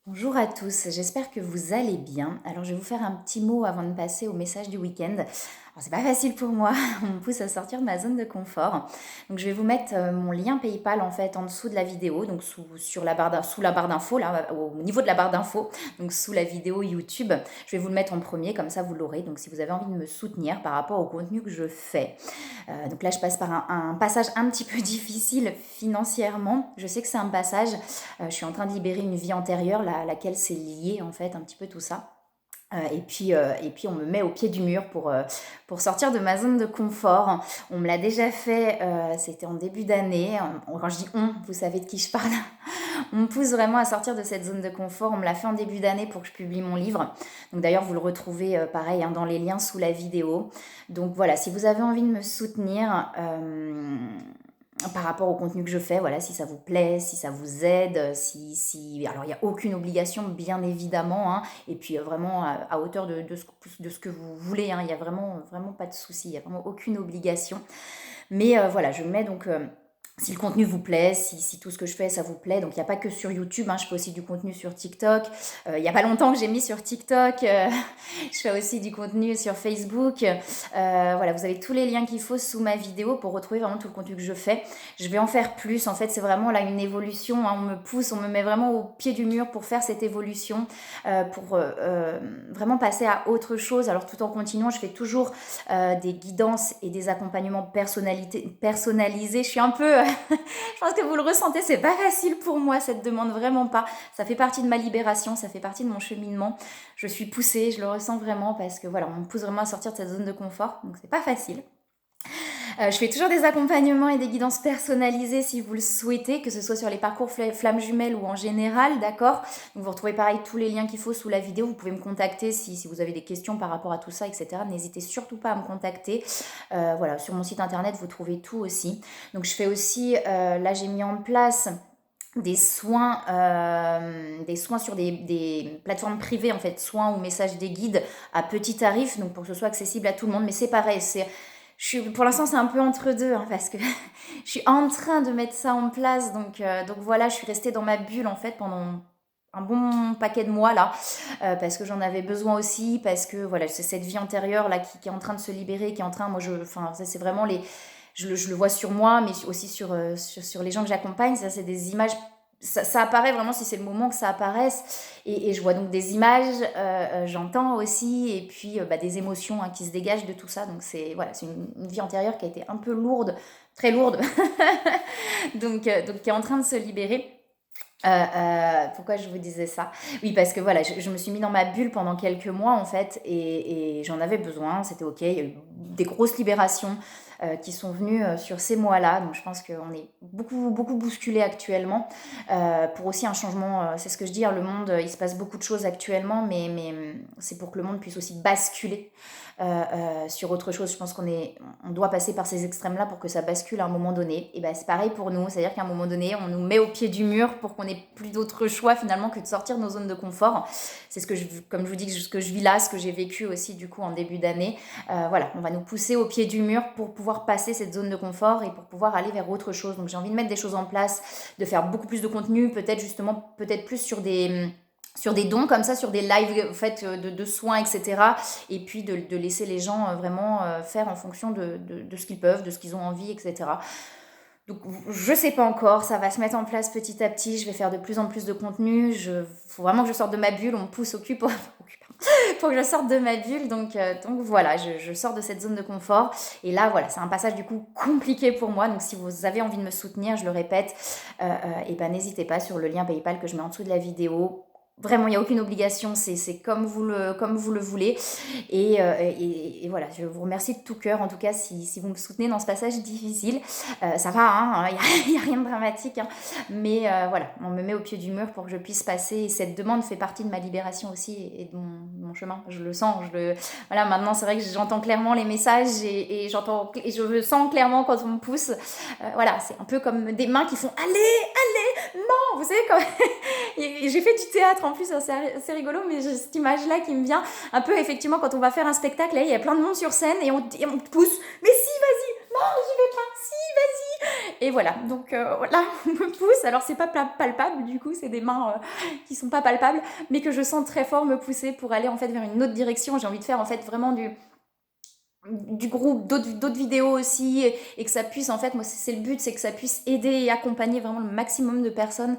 Bonjour à tous, j'espère que vous allez bien. Alors je vais vous faire un petit mot avant de passer au message du week-end. Alors c'est pas facile pour moi, on me pousse à sortir de ma zone de confort. Donc je vais vous mettre mon lien PayPal en fait en dessous de la vidéo, donc sous la barre d'infos, là, au niveau de la barre d'infos, donc sous la vidéo YouTube. Je vais vous le mettre en premier, comme ça vous l'aurez. Donc si vous avez envie de me soutenir par rapport au contenu que je fais. Donc là je passe par un passage un petit peu difficile financièrement. Je sais que c'est un passage. Je suis en train de libérer une vie antérieure, laquelle c'est lié en fait un petit peu tout ça. Et puis on me met au pied du mur pour sortir de ma zone de confort. On me l'a déjà fait, c'était en début d'année. Quand je dis on, vous savez de qui je parle. On me pousse vraiment à sortir de cette zone de confort. On me l'a fait en début d'année pour que je publie mon livre. Donc d'ailleurs, vous le retrouvez pareil dans les liens sous la vidéo. Donc voilà, si vous avez envie de me soutenir, par rapport au contenu que je fais, voilà, si ça vous plaît, si ça vous aide, alors il n'y a aucune obligation, bien évidemment, hein, et puis vraiment à hauteur de ce que vous voulez, hein, il n'y a vraiment, vraiment pas de souci, il n'y a vraiment aucune obligation. Mais voilà, je mets donc si le contenu vous plaît, si tout ce que je fais, ça vous plaît. Donc, il n'y a pas que sur YouTube, hein, je fais aussi du contenu sur TikTok. Il n'y a pas longtemps que j'ai mis sur TikTok. Je fais aussi du contenu sur Facebook. Voilà, vous avez tous les liens qu'il faut sous ma vidéo pour retrouver vraiment tout le contenu que je fais. Je vais en faire plus. En fait, c'est vraiment là une évolution, hein. On me pousse, on me met vraiment au pied du mur pour faire cette évolution, pour vraiment passer à autre chose. Alors, tout en continuant, je fais toujours des guidances et des accompagnements personnalisés. Je suis un peu, je pense que vous le ressentez, c'est pas facile pour moi, cette demande, vraiment pas. Ça fait partie de ma libération, ça fait partie de mon cheminement. Je suis poussée, je le ressens vraiment parce que voilà, on me pousse vraiment à sortir de cette zone de confort, donc c'est pas facile. Je fais toujours des accompagnements et des guidances personnalisées si vous le souhaitez, que ce soit sur les parcours flammes jumelles ou en général, d'accord. Donc vous retrouvez pareil tous les liens qu'il faut sous la vidéo. Vous pouvez me contacter si vous avez des questions par rapport à tout ça, etc. N'hésitez surtout pas à me contacter. Voilà, sur mon site internet, vous trouvez tout aussi. Donc je fais aussi, là j'ai mis en place des soins sur des plateformes privées, en fait, soins ou messages des guides à petit tarif, donc pour que ce soit accessible à tout le monde. Mais c'est pareil, pour l'instant, c'est un peu entre deux, hein, parce que je suis en train de mettre ça en place. Donc voilà, je suis restée dans ma bulle, en fait, pendant un bon paquet de mois, là, parce que j'en avais besoin aussi, parce que voilà, c'est cette vie antérieure, là, qui est en train de se libérer, qui est en train, enfin, ça, c'est vraiment je le vois sur moi, mais aussi sur les gens que j'accompagne. Ça, c'est des images. Ça apparaît vraiment si c'est le moment que ça apparaisse. Et je vois donc des images, j'entends aussi, et puis des émotions, hein, qui se dégagent de tout ça. Donc c'est une vie antérieure qui a été un peu lourde, très lourde, donc qui est en train de se libérer. Pourquoi je vous disais ça? Oui, parce que voilà, je me suis mis dans ma bulle pendant quelques mois en fait, et j'en avais besoin, c'était ok. Il y a eu des grosses libérations qui sont venues sur ces mois-là, donc je pense qu'on est beaucoup, beaucoup bousculé actuellement, pour aussi un changement. C'est ce que je dis, hein, le monde, il se passe beaucoup de choses actuellement, mais c'est pour que le monde puisse aussi basculer sur autre chose. Je pense on doit passer par ces extrêmes-là pour que ça bascule à un moment donné. Et ben c'est pareil pour nous, c'est-à-dire qu'à un moment donné, on nous met au pied du mur pour qu'on ait plus d'autre choix finalement que de sortir de nos zones de confort. C'est comme je vous dis, ce que je vis là, ce que j'ai vécu aussi du coup en début d'année. Voilà, on va nous pousser au pied du mur pour pouvoir passer cette zone de confort et pour pouvoir aller vers autre chose. Donc j'ai envie de mettre des choses en place, de faire beaucoup plus de contenu, peut-être plus sur des dons comme ça, sur des lives en fait, de soins, etc. Et puis de laisser les gens vraiment faire en fonction de ce qu'ils peuvent, de ce qu'ils ont envie, etc. Donc je sais pas encore, ça va se mettre en place petit à petit, je vais faire de plus en plus de contenu, faut vraiment que je sorte de ma bulle, on me pousse au cul pour que je sorte de ma bulle, donc voilà, je sors de cette zone de confort, et là voilà, c'est un passage du coup compliqué pour moi, donc si vous avez envie de me soutenir, je le répète, et ben n'hésitez pas sur le lien PayPal que je mets en dessous de la vidéo. Vraiment, il n'y a aucune obligation, c'est comme vous le voulez. Et voilà, je vous remercie de tout cœur, en tout cas, si vous me soutenez dans ce passage difficile. Ça va, hein, il n'y a rien de dramatique, hein, mais voilà, on me met au pied du mur pour que je puisse passer. Et cette demande fait partie de ma libération aussi et de mon chemin. Je le sens, voilà, maintenant, c'est vrai que j'entends clairement les messages et je sens clairement quand on me pousse. Voilà, c'est un peu comme des mains qui font allez, allez, non, vous savez, quand j'ai fait du théâtre en plus, c'est assez rigolo, mais j'ai cette image-là qui me vient un peu effectivement quand on va faire un spectacle, là, il y a plein de monde sur scène et on te pousse, mais si, vas-y, non, j'y vais pas, si, vas-y. Et voilà, donc là, on me pousse. Alors, c'est pas palpable, du coup, c'est des mains qui sont pas palpables, mais que je sens très fort me pousser pour aller en fait vers une autre direction. J'ai envie de faire en fait vraiment du groupe, d'autres vidéos aussi, et que ça puisse, en fait, moi, c'est le but, c'est que ça puisse aider et accompagner vraiment le maximum de personnes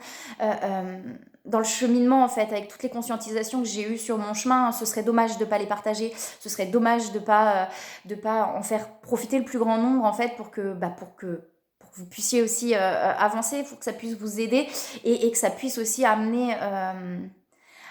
dans le cheminement, en fait, avec toutes les conscientisations que j'ai eues sur mon chemin. Ce serait dommage de pas les partager, ce serait dommage de pas en faire profiter le plus grand nombre, en fait, pour que vous puissiez aussi avancer, pour que ça puisse vous aider, et que ça puisse aussi amener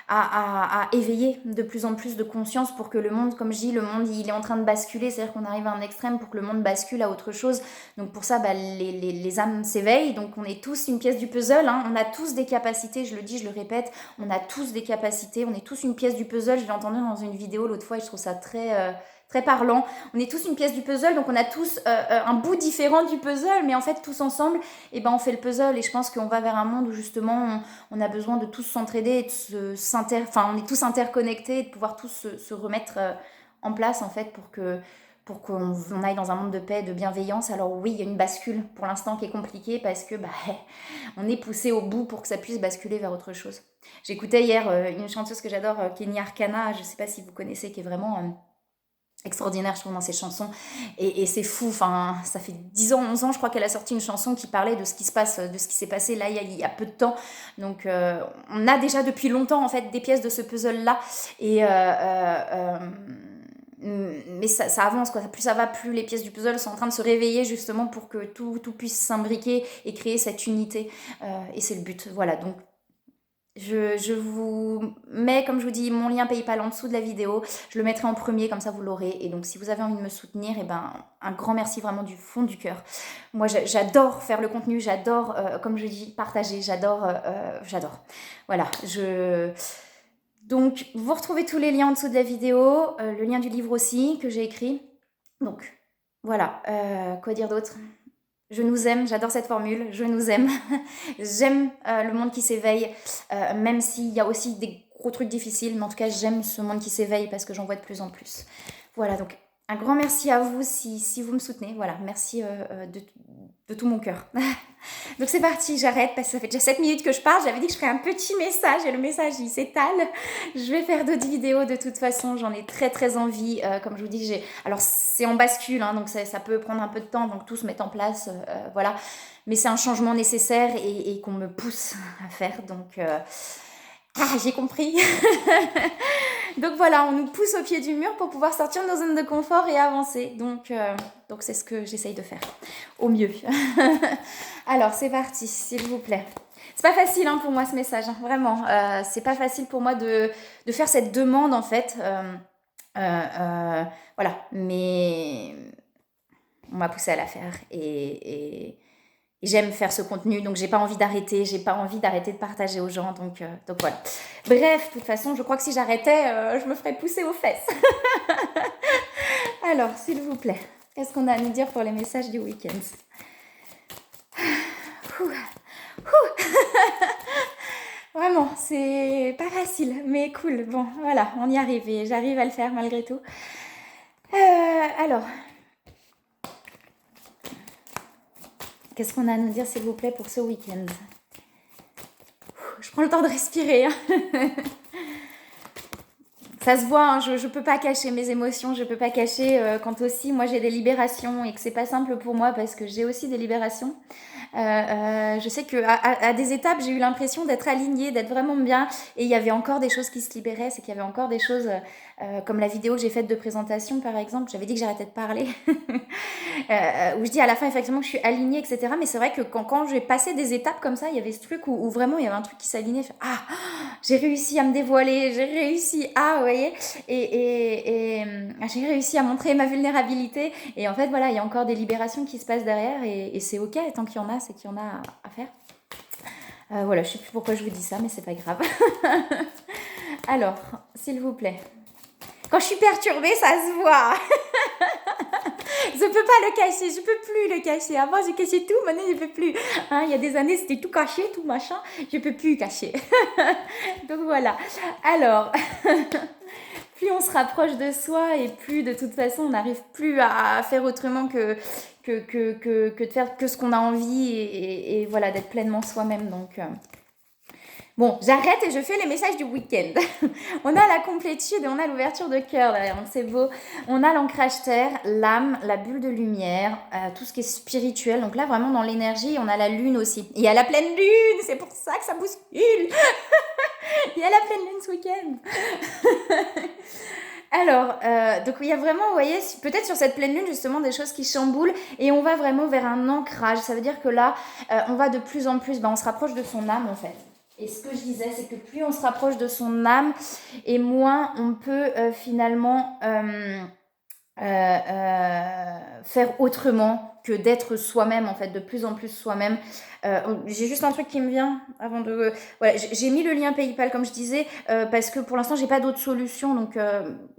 à éveiller de plus en plus de conscience pour que le monde, comme je dis, le monde il est en train de basculer, c'est-à-dire qu'on arrive à un extrême pour que le monde bascule à autre chose. Donc pour ça, les âmes s'éveillent, donc on est tous une pièce du puzzle, hein. On a tous des capacités, je le dis, je le répète, on a tous des capacités, on est tous une pièce du puzzle. Je l'ai entendu dans une vidéo l'autre fois et je trouve ça très parlant. On est tous une pièce du puzzle, donc on a tous un bout différent du puzzle, mais en fait tous ensemble, et ben on fait le puzzle. Et je pense qu'on va vers un monde où justement on a besoin de tous s'entraider, et de on est tous interconnectés, et de pouvoir tous se remettre en place en fait pour qu'on aille dans un monde de paix, de bienveillance. Alors oui, il y a une bascule pour l'instant qui est compliquée parce que on est poussé au bout pour que ça puisse basculer vers autre chose. J'écoutais hier une chanteuse que j'adore, Kenny Arcana, je sais pas si vous connaissez, qui est vraiment extraordinaire, je trouve, dans ses chansons, et c'est fou. Enfin, ça fait 10 ans, 11 ans, je crois, qu'elle a sorti une chanson qui parlait de ce qui se passe, de ce qui s'est passé là il y a peu de temps. Donc on a déjà depuis longtemps en fait des pièces de ce puzzle là, et mais ça avance, quoi. Plus ça va, plus les pièces du puzzle sont en train de se réveiller justement pour que tout puisse s'imbriquer et créer cette unité, et c'est le but. Voilà, donc je vous mets, comme je vous dis, mon lien PayPal en dessous de la vidéo. Je le mettrai en premier, comme ça vous l'aurez. Et donc si vous avez envie de me soutenir, et ben un grand merci vraiment du fond du cœur. Moi j'adore faire le contenu, j'adore, comme je dis, partager, j'adore. Voilà, donc vous retrouvez tous les liens en dessous de la vidéo, le lien du livre aussi que j'ai écrit. Donc voilà, quoi dire d'autre ? Je nous aime, j'adore cette formule, je nous aime. J'aime le monde qui s'éveille, même s'il y a aussi des gros trucs difficiles, mais en tout cas j'aime ce monde qui s'éveille parce que j'en vois de plus en plus. Voilà, donc un grand merci à vous si vous me soutenez. Voilà, merci de tout mon cœur. Donc c'est parti, j'arrête parce que ça fait déjà 7 minutes que je parle. J'avais dit que je ferais un petit message et le message il s'étale. Je vais faire d'autres vidéos de toute façon, j'en ai très envie. Comme je vous dis, alors c'est en bascule, hein, donc ça peut prendre un peu de temps, donc tout se met en place, voilà. Mais c'est un changement nécessaire et qu'on me pousse à faire, donc j'ai compris. Donc voilà, on nous pousse au pied du mur pour pouvoir sortir de nos zones de confort et avancer. Donc c'est ce que j'essaye de faire au mieux. Alors c'est parti, s'il vous plaît. C'est pas facile pour moi ce message, hein, vraiment. C'est pas facile pour moi de faire cette demande en fait. Voilà, mais on m'a poussé à la faire et j'aime faire ce contenu, donc j'ai pas envie d'arrêter, de partager aux gens, donc voilà. Bref, de toute façon, je crois que si j'arrêtais, je me ferais pousser aux fesses. Alors, s'il vous plaît, qu'est-ce qu'on a à nous dire pour les messages du week-end ? Vraiment, c'est pas facile, mais cool. Bon, voilà, on y arrive et j'arrive à le faire malgré tout. Alors... Qu'est-ce qu'on a à nous dire, s'il vous plaît, pour ce week-end ? Je prends le temps de respirer. Hein. Ça se voit, hein, je ne peux pas cacher mes émotions, je ne peux pas cacher quand aussi, moi, j'ai des libérations et que c'est pas simple pour moi parce que j'ai aussi des libérations. Je sais qu'à des étapes, j'ai eu l'impression d'être alignée, d'être vraiment bien, et il y avait encore des choses qui se libéraient, c'est qu'il y avait encore des choses, comme la vidéo que j'ai faite de présentation par exemple, j'avais dit que j'arrêtais de parler, où je dis à la fin effectivement que je suis alignée, etc. Mais c'est vrai que quand j'ai passé des étapes comme ça, il y avait ce truc où vraiment il y avait un truc qui s'alignait, j'ai réussi à me dévoiler, j'ai réussi à, vous voyez, et j'ai réussi à montrer ma vulnérabilité, et en fait voilà, il y a encore des libérations qui se passent derrière, et c'est ok, tant qu'il y en a, c'est qu'il y en a à faire. Voilà, je sais plus pourquoi je vous dis ça, mais c'est pas grave. Alors, s'il vous plaît. Quand je suis perturbée, ça se voit. Je peux pas le cacher, je peux plus le cacher. Avant, j'ai caché tout, maintenant, je peux plus. Hein, il y a des années, c'était tout caché, tout machin. Je peux plus cacher. Donc voilà. Alors, plus on se rapproche de soi et plus de toute façon on n'arrive plus à faire autrement que de faire que ce qu'on a envie et voilà, d'être pleinement soi-même. Donc, bon, j'arrête et je fais les messages du week-end. On a la complétude et on a l'ouverture de cœur derrière, donc c'est beau. On a l'ancrage terre, l'âme, la bulle de lumière, tout ce qui est spirituel. Donc là, vraiment dans l'énergie, on a la lune aussi. Il y a la pleine lune, c'est pour ça que ça bouscule. Il y a la pleine lune ce week-end. Alors, donc il y a vraiment, vous voyez, peut-être sur cette pleine lune, justement, des choses qui chamboulent et on va vraiment vers un ancrage. Ça veut dire que là, on va de plus en plus, on se rapproche de son âme, en fait. Et ce que je disais, c'est que plus on se rapproche de son âme, et moins on peut finalement faire autrement que d'être soi-même, en fait, de plus en plus soi-même. J'ai juste un truc qui me vient avant de... Voilà, j'ai mis le lien PayPal, comme je disais, parce que pour l'instant, j'ai pas d'autre solution. Donc,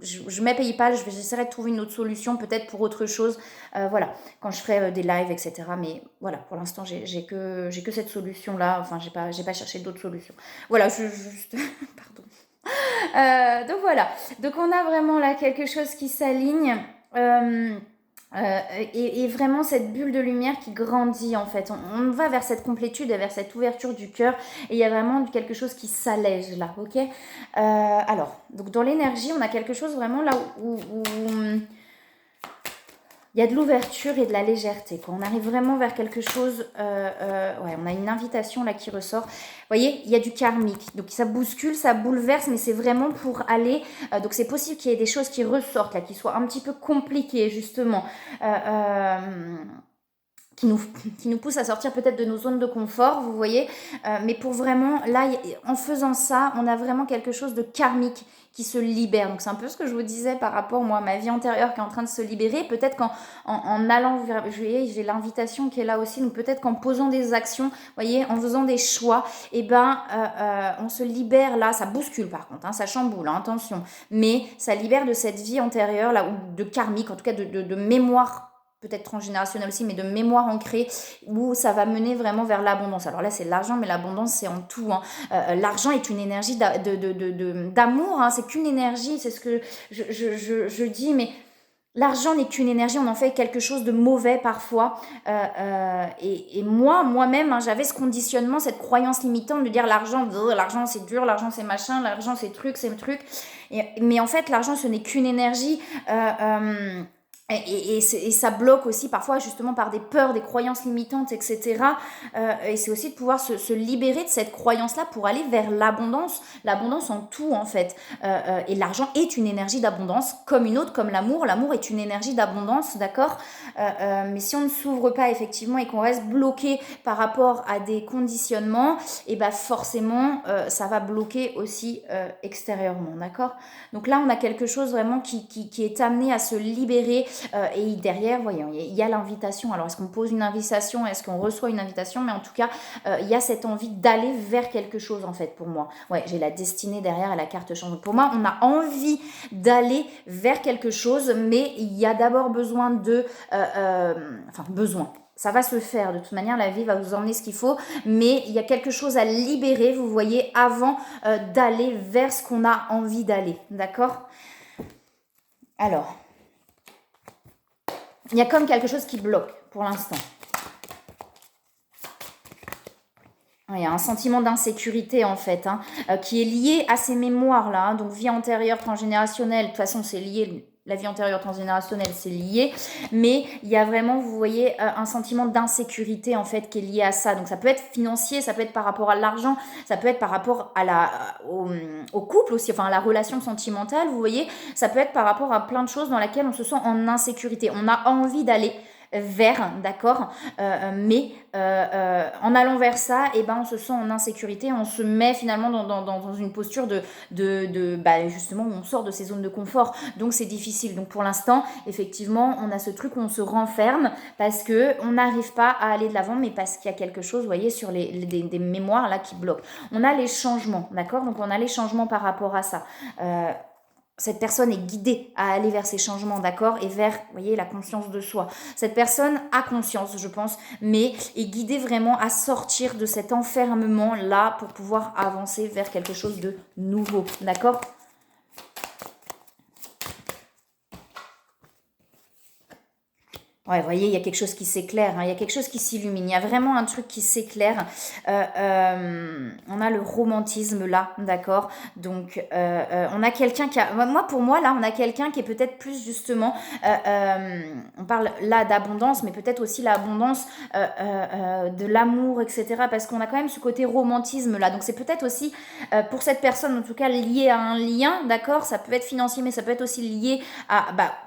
je mets PayPal, j'essaierai de trouver une autre solution, peut-être pour autre chose. Voilà, quand je ferai des lives, etc. Mais voilà, pour l'instant, j'ai que cette solution-là. Enfin, j'ai pas cherché d'autres solutions. Voilà, juste... Pardon. Donc voilà, donc on a vraiment là quelque chose qui s'aligne et vraiment cette bulle de lumière qui grandit en fait. On va vers cette complétude et vers cette ouverture du cœur et il y a vraiment quelque chose qui s'allège là, ok. Alors, donc dans l'énergie, on a quelque chose vraiment là où il y a de l'ouverture et de la légèreté. Quand on arrive vraiment vers quelque chose, ouais, on a une invitation là qui ressort. Vous voyez, il y a du karmique. Donc ça bouscule, ça bouleverse, mais c'est vraiment pour aller... donc c'est possible qu'il y ait des choses qui ressortent là, qui soient un petit peu compliquées justement. Qui nous pousse à sortir peut-être de nos zones de confort, vous voyez. Mais pour vraiment, là, en faisant ça, on a vraiment quelque chose de karmique qui se libère. Donc c'est un peu ce que je vous disais par rapport, moi, à ma vie antérieure qui est en train de se libérer. Peut-être en allant vers... J'ai l'invitation qui est là aussi. Donc peut-être qu'en posant des actions, vous voyez, en faisant des choix, eh ben, on se libère là. Ça bouscule par contre, hein, ça chamboule, hein, attention. Mais ça libère de cette vie antérieure, là, ou de karmique, en tout cas de mémoire, peut-être transgénérationnel aussi, mais de mémoire ancrée, où ça va mener vraiment vers l'abondance. Alors là, c'est l'argent, mais l'abondance, c'est en tout. Hein. L'argent est une énergie d'amour, hein. C'est qu'une énergie, c'est ce que je dis, mais l'argent n'est qu'une énergie, on en fait quelque chose de mauvais parfois. Et moi-même, hein, j'avais ce conditionnement, cette croyance limitante de dire l'argent c'est dur, l'argent c'est machin, l'argent c'est truc. Mais en fait, l'argent, ce n'est qu'une énergie. Et ça bloque aussi parfois justement par des peurs, des croyances limitantes, etc. Et c'est aussi de pouvoir se libérer de cette croyance-là pour aller vers l'abondance en tout en fait. Et l'argent est une énergie d'abondance comme une autre, comme l'amour. L'amour est une énergie d'abondance, d'accord. Mais si on ne s'ouvre pas effectivement et qu'on reste bloqué par rapport à des conditionnements, et ben forcément ça va bloquer aussi extérieurement, d'accord. Donc là on a quelque chose vraiment qui est amené à se libérer. Et derrière, voyons, il y a l'invitation. Alors, est-ce qu'on pose une invitation? Est-ce qu'on reçoit une invitation? Mais en tout cas, il y a cette envie d'aller vers quelque chose, en fait, pour moi. Ouais, j'ai la destinée derrière et la carte change. Pour moi, on a envie d'aller vers quelque chose, mais il y a d'abord besoin besoin. Ça va se faire, de toute manière, la vie va vous emmener ce qu'il faut, mais il y a quelque chose à libérer, vous voyez, avant d'aller vers ce qu'on a envie d'aller, d'accord? Alors... il y a comme quelque chose qui bloque pour l'instant. Il y a un sentiment d'insécurité en fait, hein, qui est lié à ces mémoires-là. Hein, donc vie antérieure, transgénérationnelle, de toute façon c'est lié, la vie antérieure, transgénérationnelle c'est lié. Mais il y a vraiment, vous voyez, un sentiment d'insécurité en fait qui est lié à ça. Donc ça peut être financier, ça peut être par rapport à l'argent, ça peut être par rapport à au couple aussi, enfin à la relation sentimentale, vous voyez. Ça peut être par rapport à plein de choses dans lesquelles on se sent en insécurité. On a envie d'aller vers, d'accord, mais en allant vers ça, et ben on se sent en insécurité, on se met finalement dans une posture justement où on sort de ses zones de confort, donc c'est difficile. Donc pour l'instant, effectivement, on a ce truc où on se renferme parce que on n'arrive pas à aller de l'avant, mais parce qu'il y a quelque chose, vous voyez, sur des mémoires là qui bloquent. On a les changements, d'accord, donc on a les changements par rapport à ça. Cette personne est guidée à aller vers ces changements, d'accord, et vers, vous voyez, la conscience de soi. Cette personne a conscience, je pense, mais est guidée vraiment à sortir de cet enfermement-là pour pouvoir avancer vers quelque chose de nouveau, d'accord. Ouais, vous voyez, il y a quelque chose qui s'éclaire, hein, il y a quelque chose qui s'illumine, il y a vraiment un truc qui s'éclaire. On a le romantisme là, d'accord. Donc, on a quelqu'un qui a... Moi, pour moi, là, on a quelqu'un qui est peut-être plus justement... on parle là d'abondance, mais peut-être aussi l'abondance de l'amour, etc. Parce qu'on a quand même ce côté romantisme là. Donc, c'est peut-être aussi, pour cette personne, en tout cas, lié à un lien, d'accord. Ça peut être financier, mais ça peut être aussi lié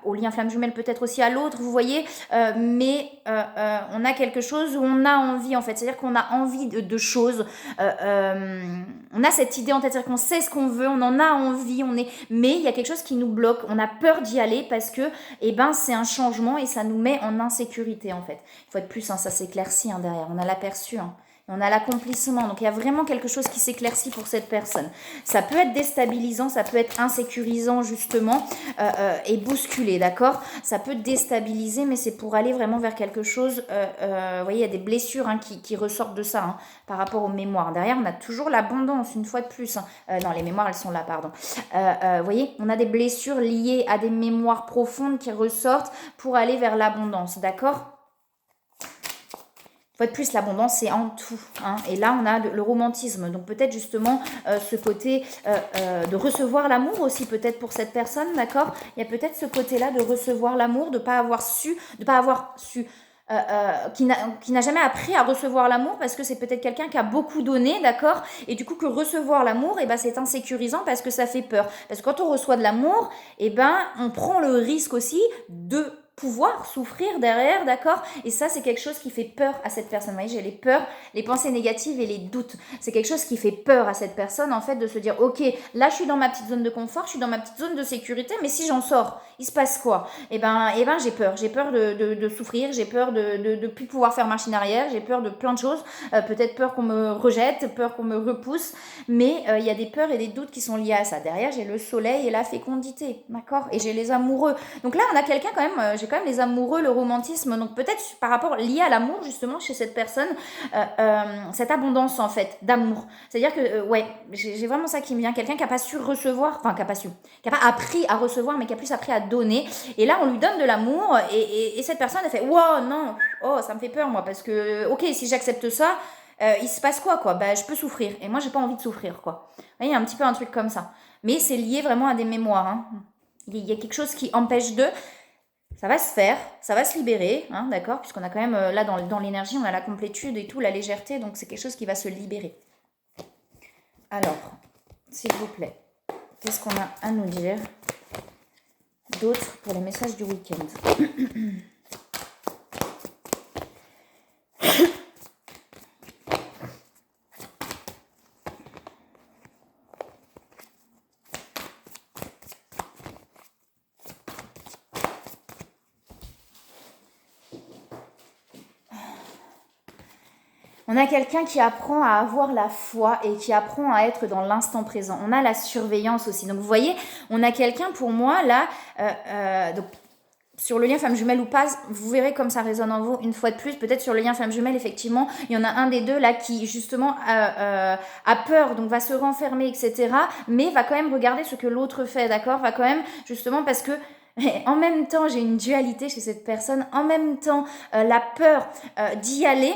au lien flamme jumelle, peut-être aussi à l'autre, vous voyez. On a quelque chose où on a envie en fait, c'est-à-dire qu'on a envie de choses, on a cette idée en tête, c'est-à-dire qu'on sait ce qu'on veut, on en a envie, mais il y a quelque chose qui nous bloque, on a peur d'y aller parce que c'est un changement et ça nous met en insécurité en fait. Il faut être plus, hein, ça s'éclaircit derrière, on a l'aperçu. On a l'accomplissement, donc il y a vraiment quelque chose qui s'éclaircit pour cette personne. Ça peut être déstabilisant, ça peut être insécurisant justement et bousculé, d'accord. Ça peut déstabiliser, mais c'est pour aller vraiment vers quelque chose. Vous voyez, il y a des blessures qui ressortent de ça par rapport aux mémoires. Derrière, on a toujours l'abondance, une fois de plus. Non, les mémoires, elles sont là, pardon. Vous voyez, on a des blessures liées à des mémoires profondes qui ressortent pour aller vers l'abondance, d'accord. De plus, l'abondance, c'est en tout. Et là, on a le romantisme. Donc, peut-être justement ce côté de recevoir l'amour aussi, peut-être pour cette personne, d'accord. Il y a peut-être ce côté-là de recevoir l'amour, de ne pas avoir su, qui n'a jamais appris à recevoir l'amour parce que c'est peut-être quelqu'un qui a beaucoup donné, d'accord. Et du coup, que recevoir l'amour, c'est insécurisant parce que ça fait peur. Parce que quand on reçoit de l'amour, on prend le risque aussi de pouvoir souffrir derrière, d'accord. Et ça, c'est quelque chose qui fait peur à cette personne. Vous voyez, j'ai les peurs, les pensées négatives et les doutes. C'est quelque chose qui fait peur à cette personne, en fait, de se dire, ok, là, je suis dans ma petite zone de confort, je suis dans ma petite zone de sécurité, mais si j'en sors, il se passe quoi? J'ai peur. J'ai peur de souffrir, j'ai peur de plus pouvoir faire machine arrière, j'ai peur de plein de choses, peut-être peur qu'on me rejette, peur qu'on me repousse, mais il y a des peurs et des doutes qui sont liés à ça. Derrière, j'ai le soleil et la fécondité, d'accord. Et j'ai les amoureux. Donc là, on a quelqu'un quand même, j'ai quand même les amoureux, le romantisme, donc peut-être par rapport lié à l'amour justement chez cette personne, cette abondance en fait d'amour. C'est-à-dire que j'ai vraiment ça qui me vient, quelqu'un qui n'a pas su recevoir, enfin qui n'a pas appris à recevoir, mais qui a plus appris à donner. Et là, on lui donne de l'amour et cette personne elle fait wow non, oh ça me fait peur moi parce que ok si j'accepte ça. Il se passe quoi je peux souffrir et moi j'ai pas envie de souffrir quoi. Il y a un petit peu un truc comme ça, mais c'est lié vraiment à des mémoires. Il y a quelque chose qui empêche de... Ça va se faire, ça va se libérer, d'accord, puisqu'on a quand même, là, dans l'énergie, on a la complétude et tout, la légèreté, donc c'est quelque chose qui va se libérer. Alors, s'il vous plaît, qu'est-ce qu'on a à nous dire d'autre pour les messages du week-end? On a quelqu'un qui apprend à avoir la foi et qui apprend à être dans l'instant présent. On a la surveillance aussi. Donc vous voyez, on a quelqu'un pour moi là, donc sur le lien femme jumelle ou pas, vous verrez comme ça résonne en vous une fois de plus. Peut-être sur le lien femme jumelle, effectivement, il y en a un des deux là qui justement a peur, donc va se renfermer, etc. Mais va quand même regarder ce que l'autre fait, d'accord. Va quand même justement parce que en même temps, j'ai une dualité chez cette personne. En même temps, la peur d'y aller.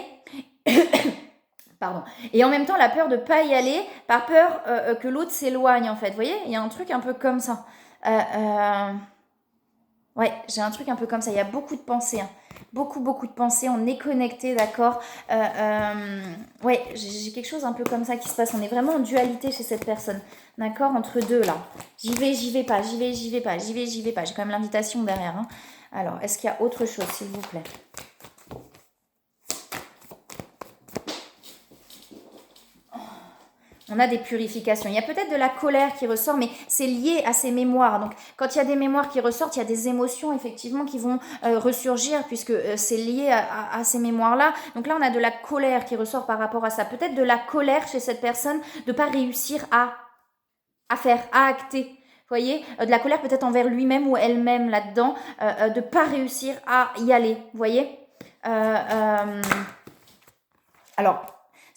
Pardon. Et en même temps, la peur de ne pas y aller, par peur que l'autre s'éloigne, en fait. Vous voyez, il y a un truc un peu comme ça. Ouais, j'ai un truc un peu comme ça. Il y a beaucoup de pensées. Beaucoup de pensées. On est connecté, d'accord. Ouais, j'ai quelque chose un peu comme ça qui se passe. On est vraiment en dualité chez cette personne. D'accord, entre deux, là. J'y vais pas. J'y vais pas. J'ai quand même l'invitation derrière. Alors, est-ce qu'il y a autre chose, s'il vous plaît? On a des purifications. Il y a peut-être de la colère qui ressort, mais c'est lié à ces mémoires. Donc, quand il y a des mémoires qui ressortent, il y a des émotions, effectivement, qui vont ressurgir, puisque c'est lié à ces mémoires-là. Donc là, on a de la colère qui ressort par rapport à ça. Peut-être de la colère chez cette personne de ne pas réussir à faire, à acter. Vous voyez, de la colère peut-être envers lui-même ou elle-même là-dedans, de ne pas réussir à y aller. Vous voyez alors,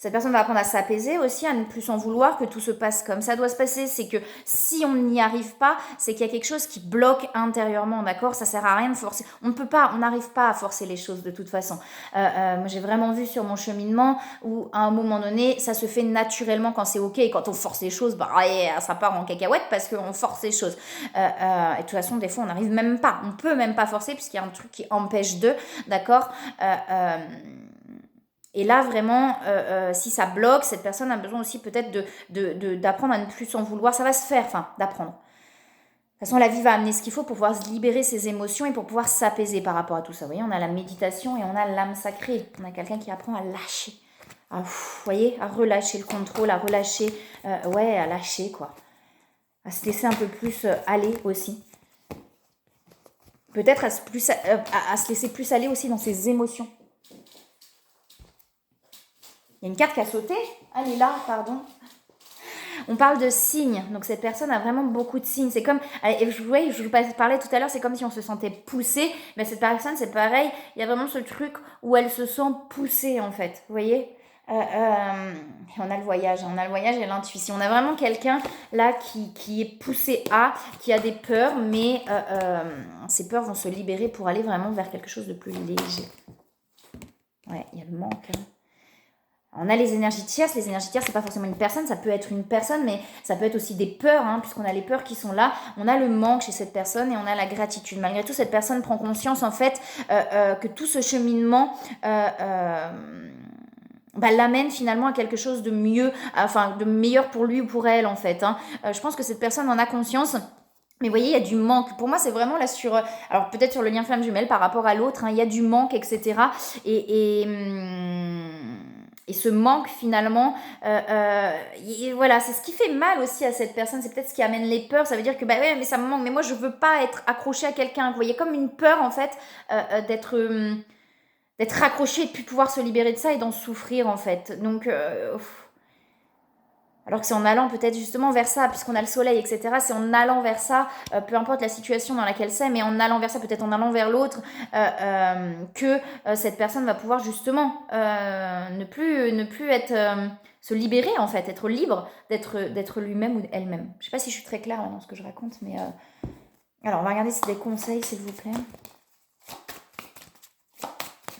Cette personne va apprendre à s'apaiser aussi, à ne plus s'en vouloir, que tout se passe comme ça doit se passer. C'est que si on n'y arrive pas, c'est qu'il y a quelque chose qui bloque intérieurement, d'accord? Ça sert à rien de forcer. On ne peut pas, on n'arrive pas à forcer les choses de toute façon. Moi, j'ai vraiment vu sur mon cheminement où à un moment donné, ça se fait naturellement quand c'est ok. Et quand on force les choses, bah, ça part en cacahuète parce qu'on force les choses. Et de toute façon, des fois, on n'arrive même pas. On peut même pas forcer puisqu'il y a un truc qui empêche d'eux, d'accord? Et là, vraiment, si ça bloque, cette personne a besoin aussi peut-être d'apprendre à ne plus s'en vouloir. Ça va se faire, enfin, d'apprendre. De toute façon, la vie va amener ce qu'il faut pour pouvoir se libérer ses émotions et pour pouvoir s'apaiser par rapport à tout ça. Vous voyez, on a la méditation et on a l'âme sacrée. On a quelqu'un qui apprend à lâcher. Vous voyez, à relâcher le contrôle, à relâcher, à lâcher, quoi. À se laisser un peu plus aller aussi. Peut-être à se laisser plus aller aussi dans ses émotions. Il y a une carte qui a sauté. Elle est là, pardon. On parle de signes. Donc, cette personne a vraiment beaucoup de signes. C'est comme, je vous parlais tout à l'heure, c'est comme si on se sentait poussé. Mais cette personne, c'est pareil. Il y a vraiment ce truc où elle se sent poussée, en fait. Vous voyez on a le voyage. On a le voyage et l'intuition. On a vraiment quelqu'un, là, qui est poussé qui a des peurs. Mais ces peurs vont se libérer pour aller vraiment vers quelque chose de plus léger. Ouais, il y a le manque, hein. On a les énergies tierces. Les énergies tierces, c'est pas forcément une personne, ça peut être une personne, mais ça peut être aussi des peurs, hein, puisqu'on a les peurs qui sont là. On a le manque chez cette personne et on a la gratitude. Malgré tout, cette personne prend conscience, en fait, que tout ce cheminement l'amène finalement à quelque chose de mieux, enfin, de meilleur pour lui ou pour elle, en fait. Hein. Je pense que cette personne en a conscience. Mais vous voyez, il y a du manque. Pour moi, c'est vraiment là sur... alors, peut-être sur le lien flamme jumelle par rapport à l'autre, hein, il y a du manque, etc. Et ce manque, finalement, voilà, c'est ce qui fait mal aussi à cette personne. C'est peut-être ce qui amène les peurs. Ça veut dire que, mais ça me manque. Mais moi, je veux pas être accrochée à quelqu'un. Vous voyez, comme une peur, en fait, d'être accrochée et de plus pouvoir se libérer de ça et d'en souffrir, en fait. Donc... alors que c'est en allant peut-être justement vers ça, puisqu'on a le soleil, etc. C'est en allant vers ça, peu importe la situation dans laquelle c'est, mais en allant vers ça, peut-être en allant vers l'autre, que cette personne va pouvoir justement ne plus être... se libérer en fait, être libre d'être lui-même ou elle-même. Je sais pas si je suis très claire là, dans ce que je raconte, mais... Alors, on va regarder si c'est des conseils, s'il vous plaît.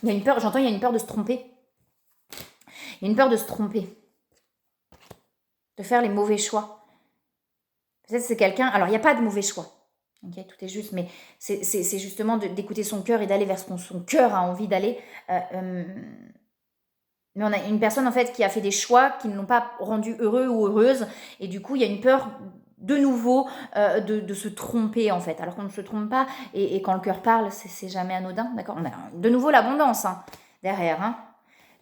Il y a une peur, j'entends, il y a une peur de se tromper. Il y a une peur de se tromper. De faire les mauvais choix. Peut-être c'est quelqu'un... Alors, il n'y a pas de mauvais choix. Okay, tout est juste, mais c'est justement d'écouter son cœur et d'aller vers ce que son cœur a envie d'aller. Mais on a une personne, en fait, qui a fait des choix qui ne l'ont pas rendu heureux ou heureuse. Et du coup, il y a une peur, de nouveau, de se tromper, en fait. Alors qu'on ne se trompe pas. Et quand le cœur parle, c'est jamais anodin, d'accord? On a de nouveau l'abondance, hein, derrière, hein.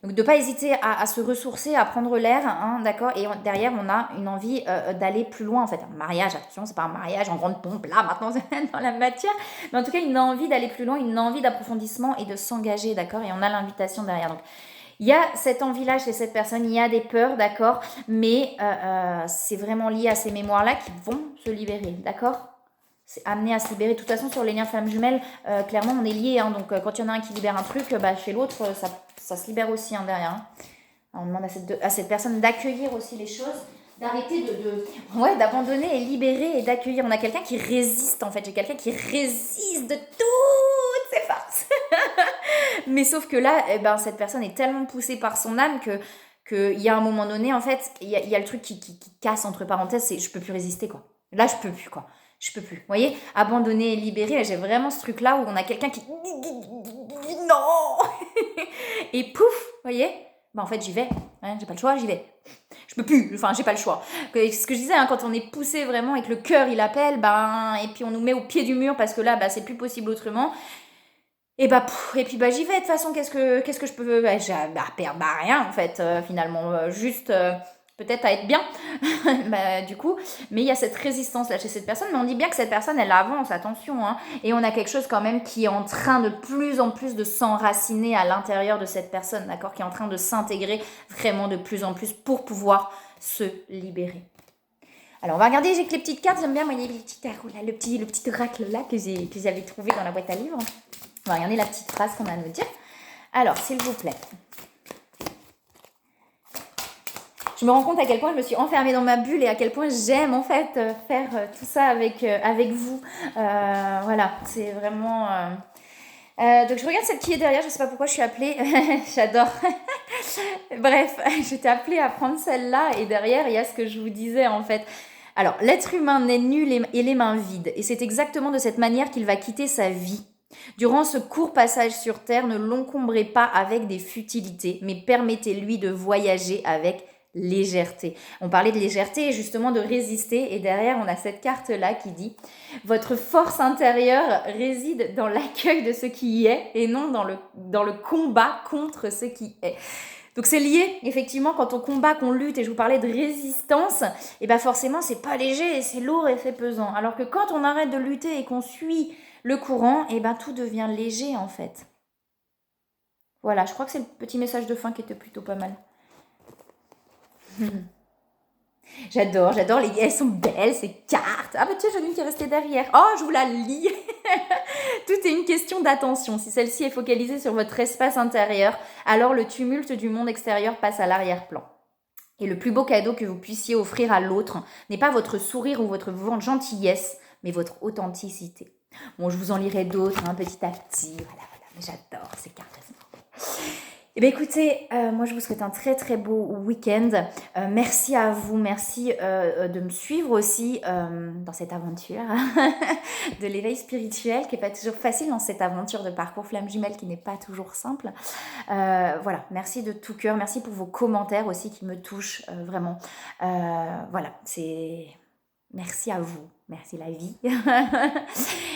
Donc, de ne pas hésiter à se ressourcer, à prendre l'air, hein, d'accord. Et derrière, on a une envie d'aller plus loin, en fait. Un mariage, attention, c'est pas un mariage en grande pompe, là, maintenant, dans la matière. Mais en tout cas, une envie d'aller plus loin, une envie d'approfondissement et de s'engager, d'accord. Et on a l'invitation derrière. Donc, il y a cette envie-là chez cette personne, il y a des peurs, d'accord. Mais c'est vraiment lié à ces mémoires-là qui vont se libérer, d'accord. C'est amené à se libérer. De toute façon, sur les liens flammes jumelles, clairement, on est liés. Hein, donc, quand il y en a un qui libère un truc, chez l'autre, ça se libère aussi, hein, derrière. Hein. Alors, on demande à cette personne d'accueillir aussi les choses, d'arrêter d'abandonner et libérer et d'accueillir. On a quelqu'un qui résiste, en fait. J'ai quelqu'un qui résiste de toutes ses forces. Mais sauf que là, cette personne est tellement poussée par son âme qu'il y a un moment donné, en fait, il y a le truc qui casse, entre parenthèses, c'est je peux plus résister, quoi. Là, je peux plus, quoi. Je peux plus. Vous voyez, abandonner et libérer, j'ai vraiment ce truc-là où on a quelqu'un qui... Non. Et pouf, vous voyez, en fait, j'y vais. Hein, j'ai pas le choix, j'y vais. Je peux plus, enfin, j'ai pas le choix. Ce que je disais, hein, quand on est poussé vraiment et que le cœur, il appelle, et puis on nous met au pied du mur parce que là, c'est plus possible autrement. Et et puis j'y vais. De toute façon, qu'est-ce que je peux... j'ai perdre rien, en fait, finalement. Juste... peut-être à être bien, du coup, mais il y a cette résistance là chez cette personne, mais on dit bien que cette personne, elle avance, attention, hein, et on a quelque chose quand même qui est en train de plus en plus de s'enraciner à l'intérieur de cette personne, d'accord, qui est en train de s'intégrer vraiment de plus en plus pour pouvoir se libérer. Alors, on va regarder, j'ai que les petites cartes, j'aime bien, moi, les petits tarots, là, le petit oracle là que j'avais trouvé dans la boîte à livres. On va regarder la petite phrase qu'on a à nous dire. Alors, s'il vous plaît. je me rends compte à quel point je me suis enfermée dans ma bulle et à quel point j'aime en fait faire tout ça avec vous. Voilà, c'est vraiment... donc je regarde celle qui est derrière, je sais pas pourquoi je suis appelée, j'adore. Bref, j'étais appelée à prendre celle-là et derrière il y a ce que je vous disais en fait. Alors, l'être humain naît nul et les mains vides et c'est exactement de cette manière qu'il va quitter sa vie. Durant ce court passage sur Terre, ne l'encombrez pas avec des futilités, mais permettez-lui de voyager avec légèreté. On parlait de légèreté et justement de résister et derrière on a cette carte-là qui dit votre force intérieure réside dans l'accueil de ce qui est et non dans le combat contre ce qui est. Donc c'est lié, effectivement, quand on combat, qu'on lutte, et je vous parlais de résistance, et ben forcément c'est pas léger, c'est lourd et c'est pesant. Alors que quand on arrête de lutter et qu'on suit le courant, et ben tout devient léger en fait. Voilà, je crois que c'est le petit message de fin qui était plutôt pas mal. J'adore, elles sont belles ces cartes. Ah bah tiens, j'en ai une qui est restée derrière. Oh, je vous la lis. Tout est une question d'attention. Si celle-ci est focalisée sur votre espace intérieur, alors le tumulte du monde extérieur passe à l'arrière-plan. Et le plus beau cadeau que vous puissiez offrir à l'autre n'est pas votre sourire ou votre gentillesse, mais votre authenticité. Bon, je vous en lirai d'autres, petit à petit. Voilà, mais j'adore ces cartes. Eh bien écoutez, moi je vous souhaite un très très beau week-end. Merci à vous, merci de me suivre aussi dans cette aventure de l'éveil spirituel qui n'est pas toujours facile dans cette aventure de parcours flamme jumelle qui n'est pas toujours simple. Voilà, merci de tout cœur, merci pour vos commentaires aussi qui me touchent vraiment. Voilà, c'est... Merci à vous, merci la vie.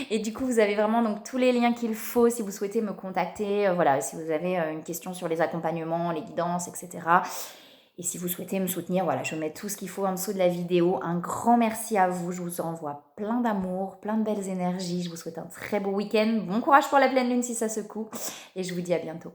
Et du coup, vous avez vraiment donc tous les liens qu'il faut si vous souhaitez me contacter. Voilà, si vous avez une question sur les accompagnements, les guidances, etc. Et si vous souhaitez me soutenir, voilà, je mets tout ce qu'il faut en dessous de la vidéo. Un grand merci à vous. Je vous envoie plein d'amour, plein de belles énergies. Je vous souhaite un très beau week-end. Bon courage pour la pleine lune si ça secoue. Et je vous dis à bientôt.